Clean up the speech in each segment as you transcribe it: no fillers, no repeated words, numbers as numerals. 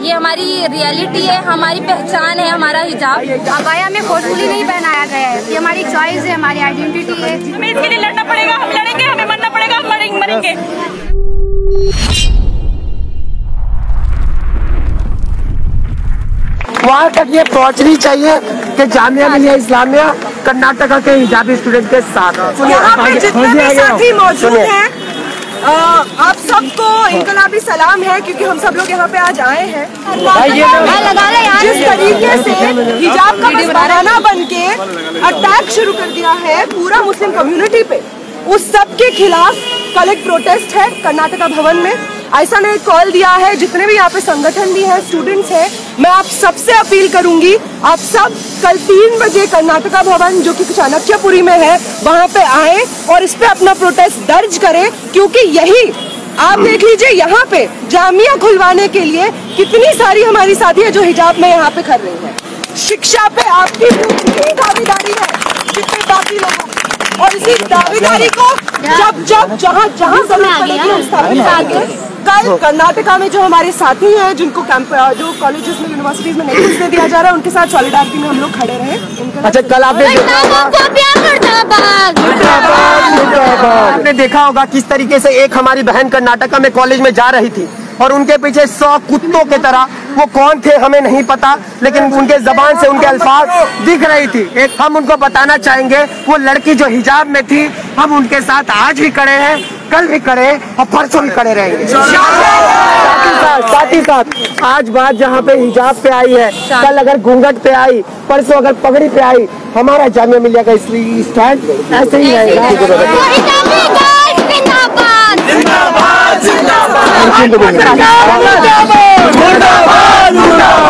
ये हमारी रियलिटी है, हमारी पहचान है, हमारा हिजाब। अबाया में फोर्सफुली नहीं पहनाया गया है, ये हमारी चॉइस है, हमारी आइडेंटिटी है। हमें इसके लिए लड़ना पड़ेगा, हम लड़ेंगे, हमें मरना पड़ेगा, हम मरेंगे। वहाँ तक ये पहुँचनी चाहिए कि जामिया मिलिया इस्लामिया कर्नाटका के हिजाबी स्टूडेंट के साथ है। यहाँ पे जितने भी साथी मौजूद हैं, आप सबको इनकलाबी सलाम है, क्योंकि हम सब लोग यहाँ पे आज आए हैं। जिस तरीके से हिजाब का बहाना बन के अटैक शुरू कर दिया है पूरा मुस्लिम कम्युनिटी पे, उस सब के खिलाफ कल एक प्रोटेस्ट है कर्नाटका भवन में। ऐसा ने कॉल दिया है, जितने भी यहाँ पे संगठन भी है, स्टूडेंट्स हैं, मैं आप सबसे अपील करूंगी, आप सब कल 3 बजे कर्नाटका भवन जो कि चाणक्यपुरी में है वहाँ पे आए और इस पे अपना प्रोटेस्ट दर्ज करें, क्योंकि यही आप देख लीजिए यहाँ पे जामिया खुलवाने के लिए कितनी सारी हमारी साथी है जो हिजाब में यहाँ पे कर रही है। शिक्षा पे आपकी पूरी दावेदारी है जितने बाकी लोगों की, और इसी दावेदारी को जब जहाँ जरूरत पड़ेगी हम स्थापित करेंगे। कल कर्नाटका में जो हमारे साथी हैं, जिनको जो कॉलेजेस में, यूनिवर्सिटीज में नहीं घुसने दिया जा रहा है, उनके साथ सॉलिडारिटी में हम लोग खड़े रहे। अच्छा, कल आपने देखा होगा किस तरीके से एक हमारी बहन कर्नाटका में कॉलेज में जा रही थी और उनके पीछे 100 कुत्तों की तरह, वो कौन थे हमें नहीं पता, लेकिन उनके जबान से उनके अल्फाज दिख रही थी। एक हम उनको बताना चाहेंगे, वो लड़की जो हिजाब में थी, हम उनके साथ आज भी खड़े हैं, कल भी खड़े और परसों भी खड़े रहेंगे। साथ ही साथ आज बात जहाँ पे हिजाब पे आई है, कल अगर घूंघट पे आई, परसों अगर पगड़ी पे आई, हमारा जामिया मिलिया का स्टैंड ऐसे ही रहेगा।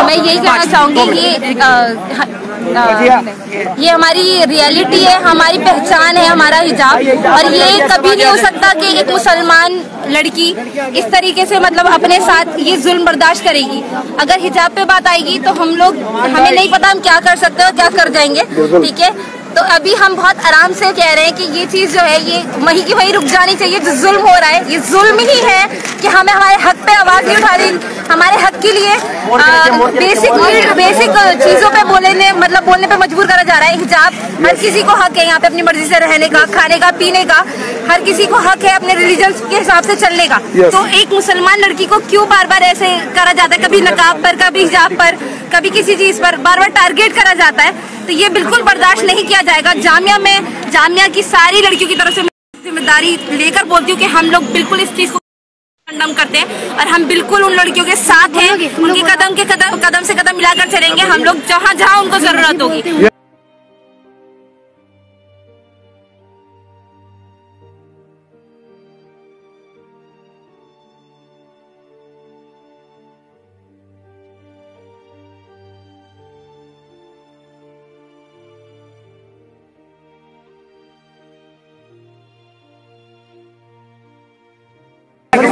मैं यही कहना चाहूंगी, ये हमारी रियलिटी है, हमारी पहचान है, हमारा हिजाब। और ये कभी नहीं हो सकता कि एक मुसलमान लड़की इस तरीके से मतलब अपने साथ ये जुल्म बर्दाश्त करेगी। अगर हिजाब पे बात आएगी तो हमें नहीं पता हम क्या कर सकते हैं, क्या कर जाएंगे। ठीक है, तो अभी हम बहुत आराम से कह रहे हैं कि ये चीज जो है ये वहीं की वहीं रुक जानी चाहिए। जो जुल्म हो रहा है ये जुल्म ही है कि हमें हमारे हक पे आवाज नहीं उठा रही। हमारे हक के लिए बेसिक चीजों पे बोलने पे मजबूर करा जा रहा है। हिजाब हर किसी को हक है यहाँ पे अपनी मर्जी से रहने का, खाने का, पीने का, हर किसी को हक है अपने रिलीजन के हिसाब से चलने का। तो एक मुसलमान लड़की को क्यों बार बार ऐसे करा जाता है, कभी नकाब पर, कभी हिजाब पर, कभी किसी चीज पर बार बार टारगेट करा जाता है। तो ये बिल्कुल बर्दाश्त नहीं किया जाएगा। जामिया की सारी लड़कियों की तरफ से जिम्मेदारी लेकर बोलती हूँ कि हम लोग बिल्कुल इस चीज को कंडम करते हैं और हम बिल्कुल उन लड़कियों के साथ हैं, उनके कदम से कदम मिलाकर चलेंगे हम लोग जहाँ जहाँ उनको जरूरत होगी।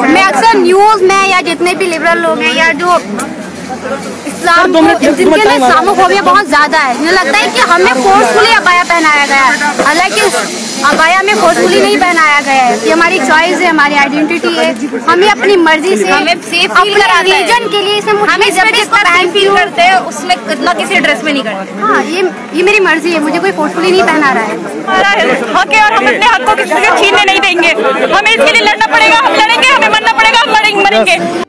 मैं अक्सर न्यूज में या जितने भी लिबरल लोग हैं या जो इस्लाम जिनके लिए इस्लामोफोबिया बहुत ज्यादा है, मुझे लगता है कि हमें फोर्सफुली अबाया पहनाया गया है। हालांकि अबाया में फोर्सफुली नहीं पहनाया गया है, ये हमारी चॉइस है, हमारी आइडेंटिटी है। हमें अपनी मर्जी से अपने रिलीजन के लिए हमें जब भी फील करते हैं उसमें इतना किसी ड्रेस में नहीं करते। हाँ, ये मेरी मर्जी है, मुझे कोई फोर्सफुली नहीं पहना रहा है। हमारा हक है और हम अपने हक को किसी से छीनने नहीं देंगे। हमें इसके लिए लड़ना पड़ेगा, हम लड़ेंगे, हमें मरना पड़ेगा, हम मरेंगे।